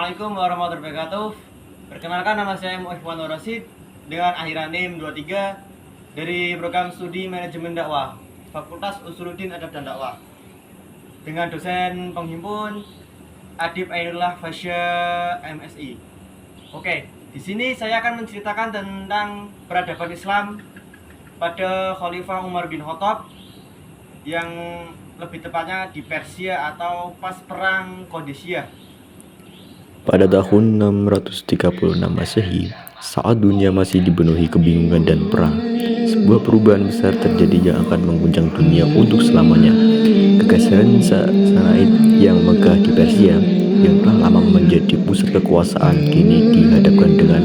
Assalamualaikum warahmatullahi wabarakatuh. Perkenalkan, nama saya Muhammad Rasid dengan akhiran NIM 23 dari program studi manajemen dakwah Fakultas Usuluddin Adab dan Dakwah dengan dosen penghimpun Adib Ainullah Fasya MSI. Oke, di sini saya akan menceritakan tentang peradaban Islam pada Khalifah Umar bin Khattab yang lebih tepatnya di Persia atau pas perang Qadisiyah. Pada tahun 636 Masehi, saat dunia masih dipenuhi kebingungan dan perang, sebuah perubahan besar terjadi yang akan mengguncang dunia untuk selamanya. Kekaisaran Sasanid yang megah di Persia, yang telah lama menjadi pusat kekuasaan, kini dihadapkan dengan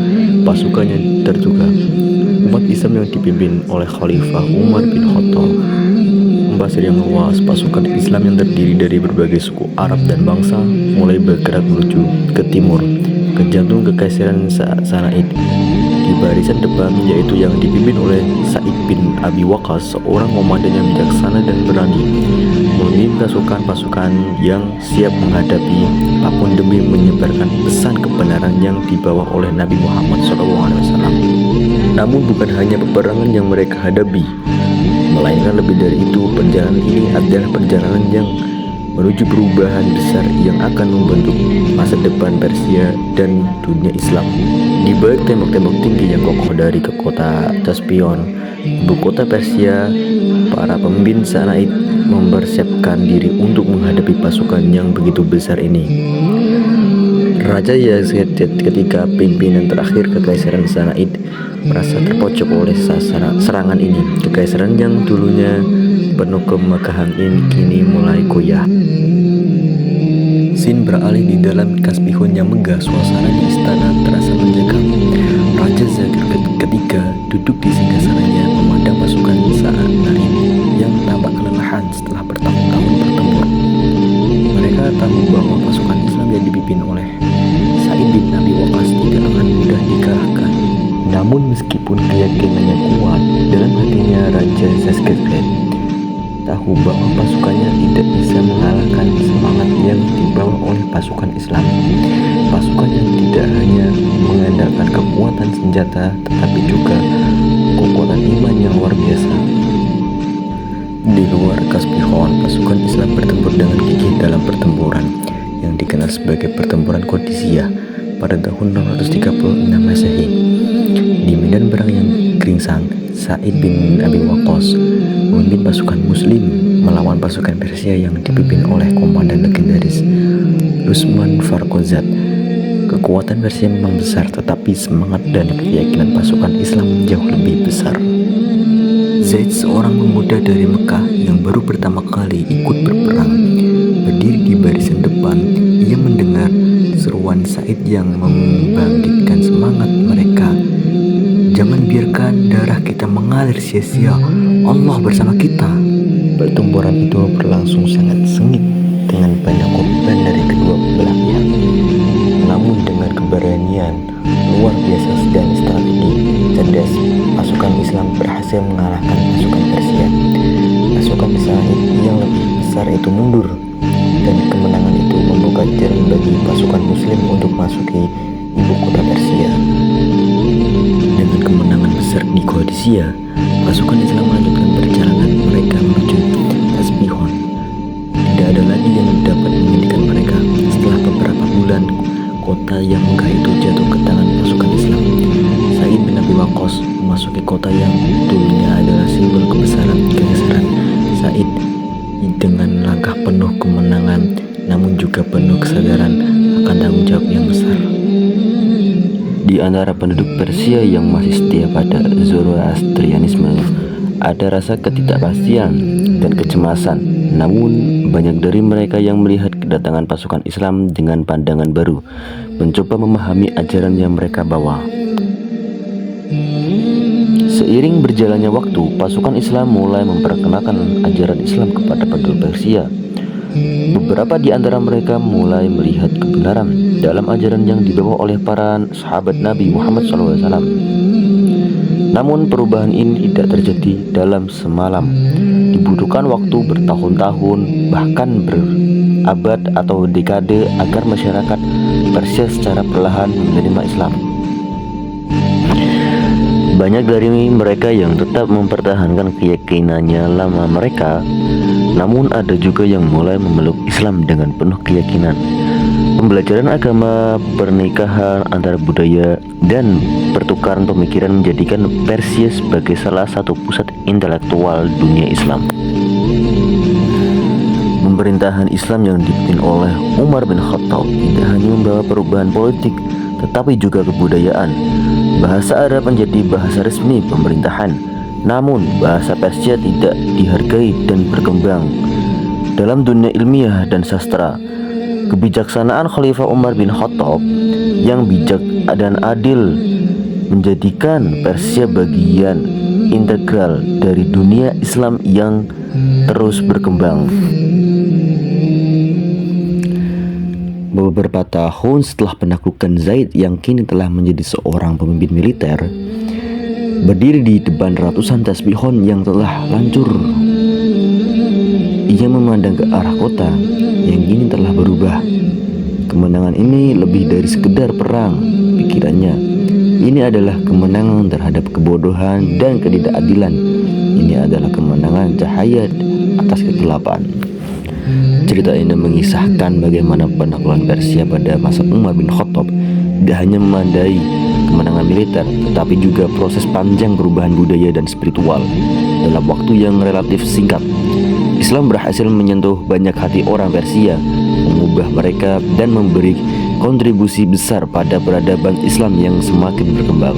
pasukan yang tertukar. Umat Islam yang dipimpin oleh Khalifah Umar bin Khattab membasir yang luas. Pasukan Islam yang terdiri dari berbagai suku Arab dan bangsa mulai bergerak menuju ke timur, ke jantung Kekaisaran Sasanid. Di barisan depan, yaitu yang dipimpin oleh Sa'id bin Abi Waqqas, seorang komandan yang bijaksana dan berani, memimpin pasukan yang siap menghadapi apapun demi menyebarkan pesan kebenaran yang dibawa oleh Nabi Muhammad SAW. Namun bukan hanya peperangan yang mereka hadapi, melainkan lebih dari itu. Perjalanan ini adalah perjalanan yang menuju perubahan besar yang akan membentuk masa depan Persia dan dunia Islam. Di balik tembok-tembok tinggi yang kokoh dari ke kota Caspian, ibu kota Persia, para pemimpin Sasanid mempersiapkan diri untuk menghadapi pasukan yang begitu besar ini. Raja Yazid ketika pimpinan terakhir Kekaisaran Sasanid merasa terpojok oleh serangan ini. Kekaisaran yang dulunya penuh kemegahan ini kini mulai goyah. Sin beralih di dalam Caspian yang megah. Suasana di istana terasa mencekam. Raja Yazid ketika duduk di singgasananya memandang pasukan Sasanid yang tampak kelelahan setelah bertahun-tahun bertempur. Mereka tahu bahwa pasukan Islam yang dipimpin oleh Sa'id bin Abi Waqqas tidak akan mudah dikalahkan. Namun meskipun keyakinannya kuat, dalam hatinya Raja Yazid tahu bahwa pasukannya tidak bisa mengalahkan semangat yang dibawa oleh pasukan Islam. Pasukan yang tidak hanya mengandalkan kekuatan senjata, tetapi juga kekuatan iman yang luar biasa. Di luar Caspian, pasukan Islam bertempur dengan gigih dalam pertempuran yang dikenal sebagai pertempuran Qadisiyah pada tahun 636 Masehi. Di medan perang yang geringsang, Sa'id bin Abi Waqqas memimpin pasukan Muslim melawan pasukan Persia yang dipimpin oleh komandan legendaris Usman Farkhozad. Kekuatan Persia memang besar, tetapi semangat dan keyakinan pasukan Islam jauh lebih besar. Zaid, seorang pemuda dari Mekah yang baru pertama kali ikut berperang, berdiri di barisan depan. Ia mendengar seruan Sa'id yang membangkitkan semangat mereka. Jangan biarkan darah kita mengalir sia-sia. Allah bersama kita. Pertempuran itu berlangsung sangat sengit dengan banyak korban dari kedua belah pihak. Namun dengan keberanian luar biasa dan strategi cerdas, pasukan Islam berhasil mengalahkan pasukan Persia. Pasukan Sasanid yang lebih besar itu mundur, dan kemenangan itu membuka jalan bagi pasukan Muslim untuk masuki ibu kota Persia. Dengan kemenangan besar di Qadisiyah, pasukan Islam melanjutkan perjalanan mereka menuju Caspian. Tidak ada lagi yang dapat menghentikan mereka. Setelah beberapa bulan, kota yang megah itu jatuh ke tangan pasukan Islam. Sa'id bin Abi Waqqas memasuki kota yang dulunya adalah simbol kebesaran Kekaisaran Sa'id dengan langkah penuh kemenangan, namun juga penuh kesadaran akan tanggung jawab yang besar. Di antara penduduk Persia yang masih setia pada Zoroastrianisme, ada rasa ketidakpastian dan kecemasan. Namun banyak dari mereka yang melihat kedatangan pasukan Islam dengan pandangan baru, mencoba memahami ajaran yang mereka bawa. Seiring berjalannya waktu, pasukan Islam mulai memperkenalkan ajaran Islam kepada penduduk Persia. Beberapa di antara mereka mulai melihat kebenaran dalam ajaran yang dibawa oleh para sahabat Nabi Muhammad SAW. Namun perubahan ini tidak terjadi dalam semalam. Dibutuhkan waktu bertahun-tahun, bahkan berabad atau dekade agar masyarakat Persia secara perlahan menerima Islam. Banyak dari mereka yang tetap mempertahankan keyakinannya lama mereka, namun ada juga yang mulai memeluk Islam dengan penuh keyakinan. Pembelajaran agama, pernikahan antara budaya, dan pertukaran pemikiran menjadikan Persia sebagai salah satu pusat intelektual dunia Islam. Pemerintahan Islam yang dipimpin oleh Umar bin Khattab tidak hanya membawa perubahan politik, tetapi juga kebudayaan. Bahasa Arab menjadi bahasa resmi pemerintahan, namun bahasa Persia tidak dihargai dan berkembang. Dalam dunia ilmiah dan sastra, kebijaksanaan Khalifah Umar bin Khattab yang bijak dan adil menjadikan Persia bagian integral dari dunia Islam yang terus berkembang. Beberapa tahun setelah penaklukan Zaid yang kini telah menjadi seorang pemimpin militer, berdiri di depan ratusan tasbihon yang telah lancur, ia memandang ke arah kota yang kini telah berubah. Kemenangan ini lebih dari sekedar perang, pikirannya. Ini adalah kemenangan terhadap kebodohan dan ketidakadilan. Ini adalah kemenangan cahaya atas kegelapan. Cerita ini mengisahkan bagaimana penaklukan Persia pada masa Umar bin Khattab tidak hanya memandai kemenangan militer, tetapi juga proses panjang perubahan budaya dan spiritual dalam waktu yang relatif singkat. Islam berhasil menyentuh banyak hati orang Persia, mengubah mereka dan memberi kontribusi besar pada peradaban Islam yang semakin berkembang.